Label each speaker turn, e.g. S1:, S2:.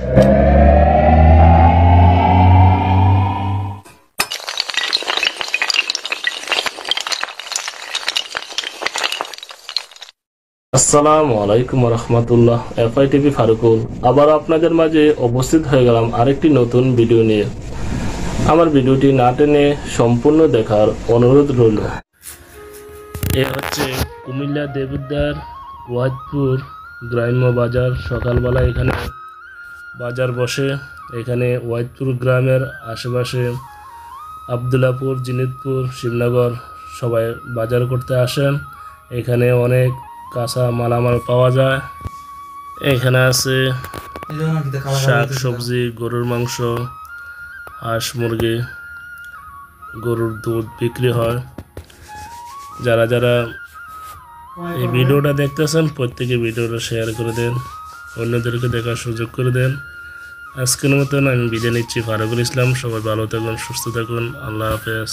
S1: আসসালামু আলাইকুম রহমতুল্লাহ। FI TV Farukul আবার আপনাদের মাঝে উপস্থিত হয়ে গেলাম আরেকটি নতুন ভিডিও নিয়ে। আমার ভিডিওটি না টেনে সম্পূর্ণ দেখার অনুরোধ রইল। এ হচ্ছে কুমিল্লা দেবিদ্বার ওয়াহিদপুর গ্রাম্য বাজার। সকালবেলা এখানে বাজার বসে। এখানে ওয়াহিদপুর গ্রামের আশেপাশে আবদুল্লাপুর, জিনিতপুর, শিবনগর সবাই বাজার করতে আসেন। এখানে অনেক কাঁচা মালামাল পাওয়া যায়। এখানে আছে শাক সবজি, গরুর মাংস, হাঁস মুরগি, গরুর দুধ বিক্রি হয়। যারা যারা এই ভিডিওটা দেখতেছেন প্রত্যেকে ভিডিওটা শেয়ার করে দেন, অন্যদেরকে দেখার সুযোগ করে দেন। আজকের মতন আমি বিদায় নিচ্ছি। ফারুকুল ইসলাম। সবাই ভালো থাকুন, সুস্থ থাকুন। আল্লাহ হাফেজ।